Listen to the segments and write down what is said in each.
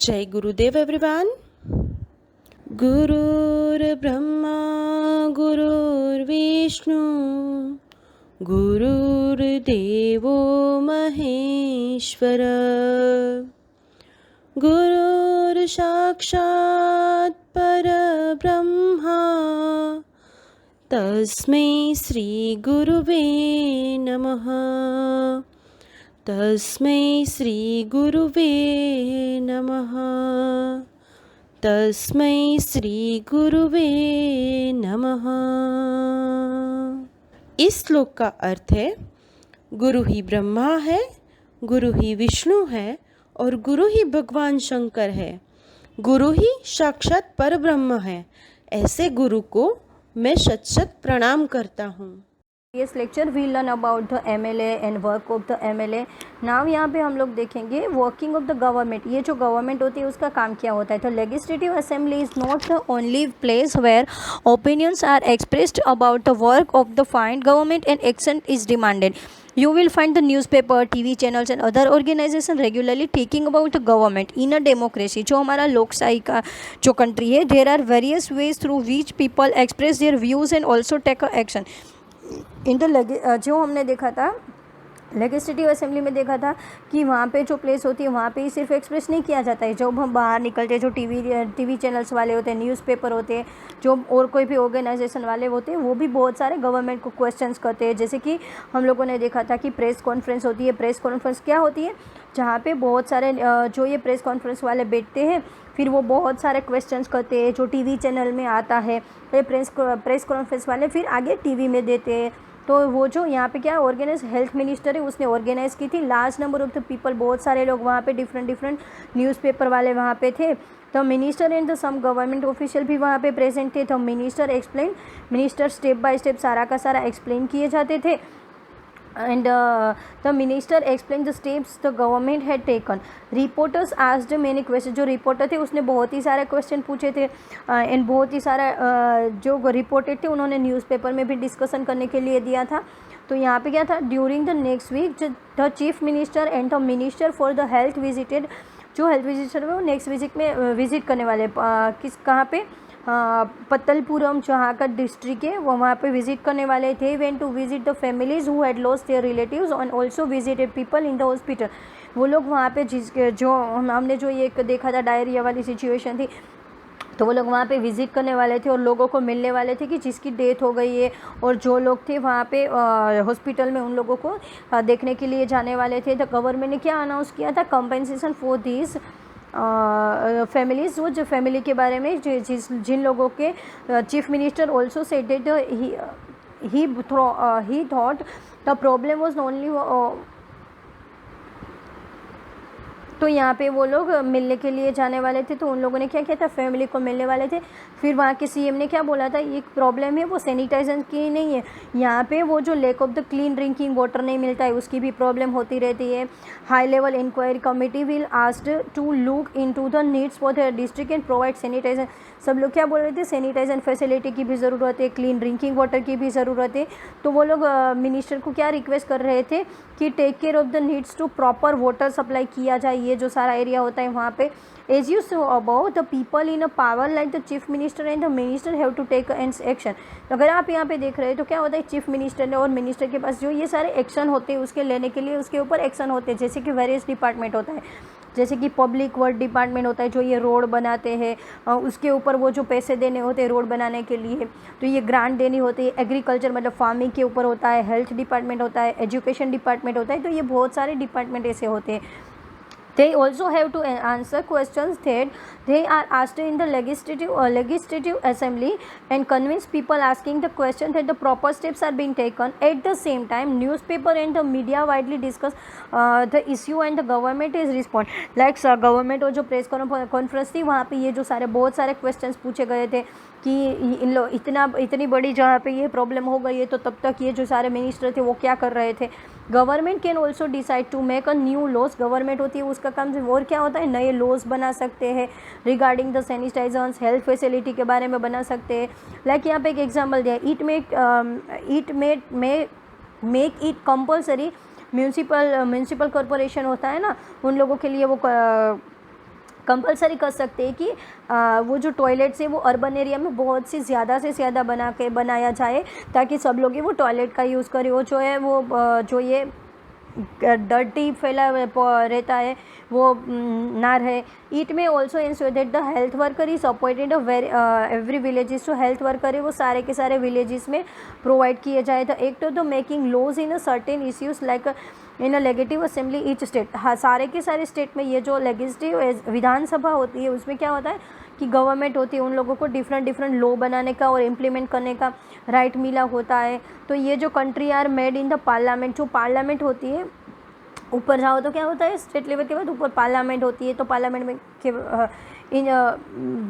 जय गुरुदेव एवरीवन। गुरुर्ब्रह्मा गुरुर्विष्णु गुरुर्देवो महेश्वर गुरुर्साक्षात् परब्रह्मा तस्मै श्री गुरुवे नमः। तस्मै श्री गुरुवे नमः। तस्मै श्री गुरुवे नमः। इस श्लोक का अर्थ है, गुरु ही ब्रह्मा है, गुरु ही विष्णु है और गुरु ही भगवान शंकर है। गुरु ही साक्षात परब्रह्म है। ऐसे गुरु को मैं शत शत प्रणाम करता हूँ। Previous lecture we learn about the MLA and work of the MLA. Now यहाँ पे हम लोग देखेंगे working of the government. ये जो government होती है उसका काम क्या होता है। तो legislative assembly is not the only place where opinions are expressed about the work of the fine government and action is demanded. You will find the newspaper, TV channels and other organizations regularly talking about the government. In a democracy, जो हमारा लोकशाही का जो country है, there are various ways through which people express their views and also take action. In the जो हमने देखा था लेजिस्लेटिव असेंबली में देखा था कि वहाँ पे जो प्लेस होती है वहाँ पे ही सिर्फ एक्सप्रेस नहीं किया जाता है। जब हम बाहर निकलते हैं, जो टीवी चैनल्स वाले होते हैं, न्यूज़पेपर होते हैं, जो और कोई भी ऑर्गेनाइजेशन वाले होते हैं, वो भी बहुत सारे गवर्नमेंट को क्वेश्चंस करते हैं। जैसे कि हम लोगों ने देखा था कि प्रेस कॉन्फ्रेंस होती है। प्रेस कॉन्फ्रेंस क्या होती है? जहाँ पे बहुत सारे जो ये प्रेस कॉन्फ्रेंस वाले बैठते हैं, फिर वो बहुत सारे क्वेश्चंस करते हैं जो टीवी चैनल में आता है। ये प्रेस कॉन्फ्रेंस वाले फिर आगे टीवी में देते हैं। तो वो जो यहाँ पे क्या ऑर्गेनाइज हेल्थ मिनिस्टर है उसने ऑर्गेनाइज की थी। Large number of the people, बहुत सारे लोग वहाँ पे, डिफरेंट न्यूज़पेपर वाले वहाँ पे थे। तो minister and the some government official भी वहाँ पे प्रेजेंट थे। तो मिनिस्टर स्टेप बाय स्टेप सारा का सारा एक्सप्लेन किए जाते थे। And the minister explained the steps the government had taken. Reporters asked many questions. जो रिपोर्टर थे उसने बहुत ही सारे क्वेश्चन पूछे थे एंड बहुत ही सारा जो रिपोर्टेड थे उन्होंने न्यूज़पेपर में भी डिस्कशन करने के लिए दिया था। तो यहाँ पे क्या था, during the next week the chief minister and the minister for the health visited, जो हेल्थ विजिटर है वो नेक्स्ट विजिट में विजिट करने वाले कहाँ पे, पत्तलपुरम जहाँ का डिस्ट्रिक्ट है वो वहाँ पे विजिट करने वाले थे। Went to visit the families who had lost their relatives and also visited people in the hospital. वो लोग वहाँ पे जो हमने जो ये देखा था डायरिया वाली सिचुएशन थी, तो वो लोग वहाँ पे विज़िट करने वाले थे और लोगों को मिलने वाले थे कि जिसकी डेथ हो गई है, और जो लोग थे वहाँ पे हॉस्पिटल में उन लोगों को देखने के लिए जाने वाले थे। तो गवर्नमेंट ने क्या अनाउंस किया था, कंपनसेशन फॉर दिस फैमिलीज़। वो जो फैमिली के बारे में जिन लोगों के chief minister also said that he thought the problem was only. तो यहाँ पे वो लोग मिलने के लिए जाने वाले थे। तो उन लोगों ने क्या किया था, फैमिली को मिलने वाले थे। फिर वहाँ के सीएम ने क्या बोला था, ये प्रॉब्लम है वो सैनिटाइजेशन की नहीं है, यहाँ पे वो जो lack of the clean drinking water नहीं मिलता है उसकी भी प्रॉब्लम होती रहती है। High level inquiry committee will asked to look into the needs for the district and provide sanitization. सब लोग क्या बोल रहे थे, सैनिटाइजेशन फैसिलिटी की भी ज़रूरत है, क्लीन ड्रिंकिंग वाटर की भी ज़रूरत है। तो वो लोग मिनिस्टर को क्या रिक्वेस्ट कर रहे थे कि take care of the needs to proper water supply किया जाए, ये जो सारा एरिया होता है वहाँ पे। As you saw about the people in a power like the chief minister and the minister have to take action. अगर आप यहाँ पे देख रहे हैं तो क्या होता है, चीफ मिनिस्टर और मिनिस्टर के पास जो ये सारे एक्शन होते हैं उसके लेने के लिए उसके ऊपर एक्शन होते हैं। जैसे कि वेरियस डिपार्टमेंट होता है, जैसे कि पब्लिक वर्क डिपार्टमेंट होता है जो ये रोड बनाते हैं, उसके ऊपर वो जो पैसे देने होते हैं रोड बनाने के लिए, तो ये ग्रांट देनी होती है। एग्रीकल्चर मतलब फार्मिंग के ऊपर होता है, हेल्थ डिपार्टमेंट होता है, एजुकेशन डिपार्टमेंट होता है। तो ये बहुत सारे डिपार्टमेंट ऐसे होते हैं। They also have to answer questions that they are asked in the legislative assembly and convince people asking the question that the proper steps are being taken. At the same time, newspaper and the media widely discuss the issue and the government is respond. Like government और जो press conference थी वहाँ पे ये जो सारे बहुत सारे क्वेश्चंस पूछे गए थे कि इन लोग इतनी बड़ी जहाँ पे ये प्रॉब्लम हो गई है, तो तब तक ये जो सारे मिनिस्टर थे वो क्या कर रहे थे। Government can also decide to make a new laws. Government होती है उसका काम और क्या होता है, नए लॉज बना सकते हैं regarding the sanitizers, health facility के बारे में बना सकते हैं। लाइक यहाँ पे एक एग्जांपल दिया, it make it compulsory. Municipal corporation होता है ना, उन लोगों के लिए वो कंपलसरी कर सकते हैं कि वो जो टॉयलेट्स है वो अर्बन एरिया में बहुत से ज़्यादा बनाया जाए, ताकि सब लोग ही वो टॉयलेट का यूज़ करें। वो जो है वो जो ये डर्टी फैला रहता है वो ना रहे। इट में also ensure that the health worker is appointed every villages. जो हेल्थ वर्कर है वो सारे के सारे विलेजेस में प्रोवाइड किए जाए। The act of the making laws in a certain issues like in a legislative assembly each state. हाँ, सारे के सारे स्टेट में ये जो लेजिस्लेटिव विधानसभा होती है उसमें क्या होता है कि गवर्नमेंट होती है, उन लोगों को डिफरेंट लॉ बनाने का और इम्प्लीमेंट करने का राइट मिला होता है। तो ये जो country are made in the parliament, जो पार्लियामेंट होती है, ऊपर जाओ तो क्या होता है स्टेट लेवल के बाद ऊपर पार्लियामेंट होती है, तो पार्लियामेंट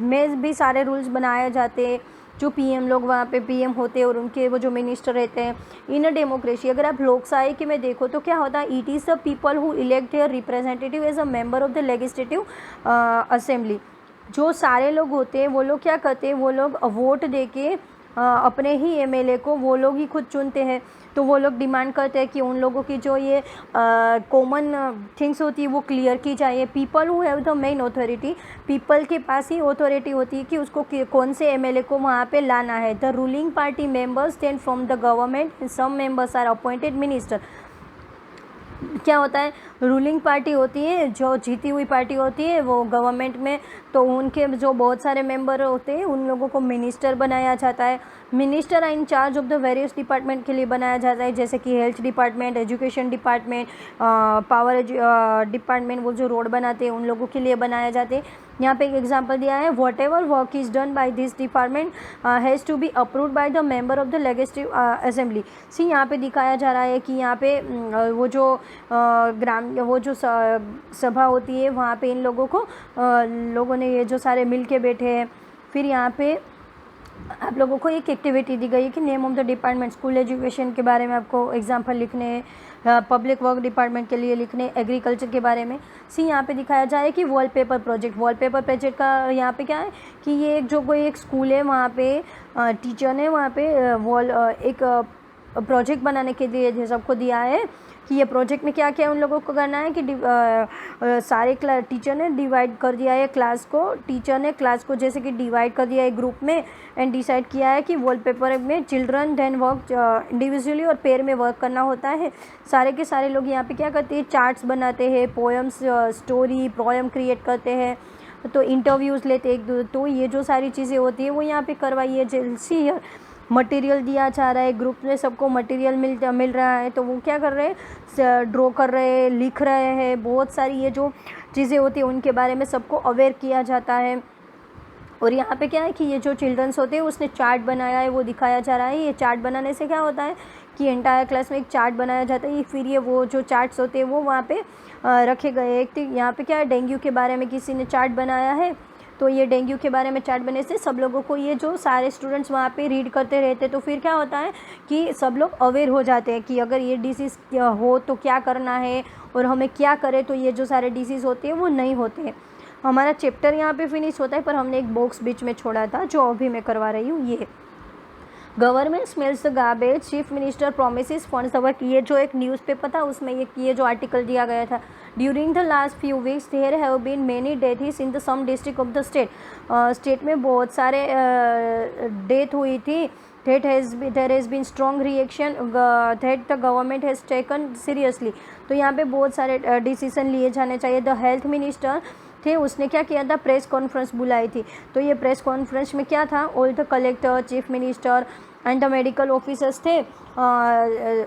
में भी सारे रूल्स बनाए जाते हैं। जो पीएम लोग वहाँ पे पीएम होते हैं और उनके वो जो मिनिस्टर रहते हैं। इन अ डेमोक्रेसी, अगर आप लोकशाही के में देखो तो क्या होता है, it is the people who elect their representative as a member of the legislative assembly. जो सारे लोग होते हैं वो लोग क्या करते हैं, वो लोग वोट दे के अपने ही एमएलए को वो लोग ही खुद चुनते हैं। तो वो लोग डिमांड करते हैं कि उन लोगों की जो ये कॉमन थिंग्स होती है वो क्लियर की जाए। People who have the main authority, people के पास ही अथॉरिटी होती है कि उसको कौन से एमएलए को वहाँ पे लाना है। The ruling party members stand from the government, some members are appointed minister. क्या होता है, रूलिंग पार्टी होती है, जो जीती हुई पार्टी होती है वो गवर्नमेंट में, तो उनके जो बहुत सारे मेंबर होते हैं उन लोगों को मिनिस्टर बनाया जाता है। Ministers are in charge of the various department के लिए बनाया जाता है, जैसे कि health department, education department, power department, वो जो रोड बनाते हैं उन लोगों के लिए बनाए जाते हैं। यहाँ पे एक एग्जांपल दिया है, whatever work is done by this department has to be approved by the member of the legislative assembly. See यहाँ पे दिखाया जा रहा है कि यहाँ पे वो जो वो जो सभा होती है वहाँ पे इन लोगों को लोगों ने ये जो सारे मिल के बैठे हैं। फिर यहाँ पे आप लोगों को एक एक्टिविटी दी गई है कि name of the department, school education के बारे में आपको एग्जांपल लिखने हैं, पब्लिक वर्क डिपार्टमेंट के लिए लिखने, एग्रीकल्चर के बारे में। यहाँ पे दिखाया जा रहा है कि वॉलपेपर प्रोजेक्ट का यहाँ पे क्या है कि ये एक जो कोई एक स्कूल है वहाँ पे टीचर ने वहाँ पे एक प्रोजेक्ट बनाने के लिए सबको दिया है कि ये प्रोजेक्ट में क्या क्या उन लोगों को करना है कि सारे टीचर ने डिवाइड कर दिया है क्लास को, टीचर ने क्लास को जैसे कि डिवाइड कर दिया है ग्रुप में एंड डिसाइड किया है कि वॉलपेपर में चिल्ड्रन देन वर्क इंडिविजुअली और पेयर में वर्क करना होता है। सारे के सारे लोग यहाँ पे क्या करते हैं, चार्ट्स बनाते हैं, पोएम्स, स्टोरी, पोएम क्रिएट करते हैं, तो इंटरव्यूज़ लेते हैं। तो ये जो सारी चीज़ें होती है वो यहाँ पे करवाई है। जैसी मटेरियल दिया जा रहा है, ग्रुप में सबको मटेरियल मिल रहा है, तो वो क्या कर रहे हैं, ड्रॉ कर रहे हैं, लिख रहे हैं। बहुत सारी ये जो चीज़ें होती है उनके बारे में सबको अवेयर किया जाता है। और यहाँ पे क्या है कि ये जो चिल्ड्रंस होते हैं उसने चार्ट बनाया है वो दिखाया जा रहा है। ये चार्ट बनाने से क्या होता है कि एंटायर क्लास में एक चार्ट बनाया जाता है, फिर ये वो जो चार्ट्स होते हैं वो वहाँ पे रखे गए। एक यहाँ पे क्या है, डेंगू के बारे में किसी ने चार्ट बनाया है, तो ये डेंगू के बारे में चार्ट बनने से सब लोगों को, ये जो सारे स्टूडेंट्स वहाँ पे रीड करते रहते, तो फिर क्या होता है कि सब लोग अवेयर हो जाते हैं कि अगर ये डिसीज़ हो तो क्या करना है और हमें क्या करें, तो ये जो सारे डिसीज़ होते हैं वो नहीं होते हैं। हमारा चैप्टर यहाँ पे फिनिश होता है, पर हमने एक बॉक्स बीच में छोड़ा था जो अभी मैं करवा रही हूँ। ये government smells the garbage, chief minister promises funds the work. ये जो एक न्यूज़पेपर था उसमें ये जो आर्टिकल दिया गया था, during the last few weeks there have been many deaths in the some district of the state. State में बहुत सारे डेथ हुई थी। there has been strong reaction that the government has taken seriously। तो यहाँ पे बहुत सारे डिसीजन लिए जाने चाहिए। द हेल्थ मिनिस्टर थे, उसने क्या किया था, प्रेस कॉन्फ्रेंस बुलाई थी। तो ये प्रेस कॉन्फ्रेंस में क्या था, all the collector, chief minister and the medical officers थे,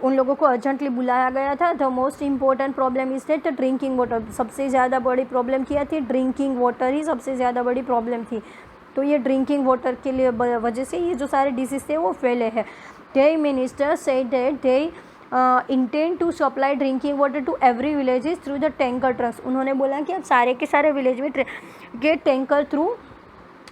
उन लोगों को अर्जेंटली बुलाया गया था। The most important problem is that drinking water, सबसे ज़्यादा बड़ी प्रॉब्लम क्या थी, ड्रिंकिंग वाटर ही सबसे ज़्यादा बड़ी प्रॉब्लम थी। तो ये ड्रिंकिंग वाटर के लिए वजह से ये जो सारे डिसीज़ थे वो फैले हैं। The minister said that they intend to supply drinking water to every villages through the tanker trucks. उन्होंने बोला कि अब सारे के सारे विलेज में के टैंकर थ्रू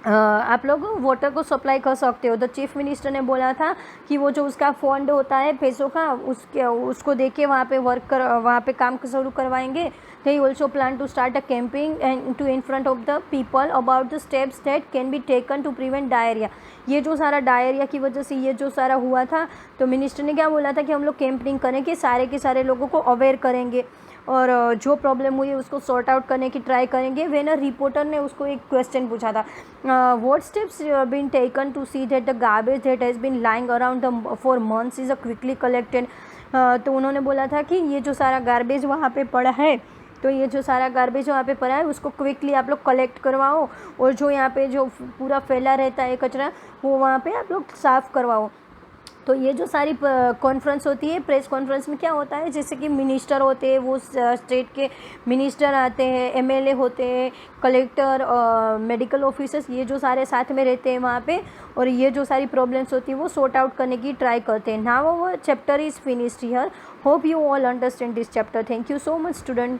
आप लोग वाटर को सप्लाई कर सकते हो। द चीफ मिनिस्टर ने बोला था कि वो जो उसका फंड होता है पैसों का, उसको दे के वहाँ पे काम शुरू करवाएंगे। They also plan to start a campaign and to in front of the people about the steps that can be taken to prevent diarrhea। ये जो सारा डायरिया की वजह से ये जो सारा हुआ था, तो मिनिस्टर ने क्या बोला था कि हम लोग कैंपेनिंग करें कि सारे के सारे लोगों को अवेयर करेंगे। और जो प्रॉब्लम हुई है उसको सॉर्ट आउट करने की ट्राई करेंगे। वेन रिपोर्टर ने उसको एक क्वेश्चन पूछा था, what steps been taken to see that the garbage that has been lying around for months is quickly collected. तो उन्होंने बोला था कि ये जो सारा गार्बेज वहाँ पे पड़ा है, तो ये जो सारा गार्बेज वहाँ पे पड़ा है उसको क्विकली आप लोग कलेक्ट करवाओ, और जो यहाँ पे जो पूरा फैला रहता है कचरा वो वहाँ पे आप लोग साफ़ करवाओ। तो ये जो सारी कॉन्फ्रेंस होती है, प्रेस कॉन्फ्रेंस में क्या होता है, जैसे कि मिनिस्टर होते हैं, वो स्टेट के मिनिस्टर आते हैं, एमएलए होते हैं, कलेक्टर, मेडिकल ऑफिसर्स, ये जो सारे साथ में रहते हैं वहाँ पे, और ये जो सारी प्रॉब्लम्स होती है वो सॉर्ट आउट करने की ट्राई करते हैं। Now our chapter is finished here. Hope you all understand this chapter. Thank you so much student.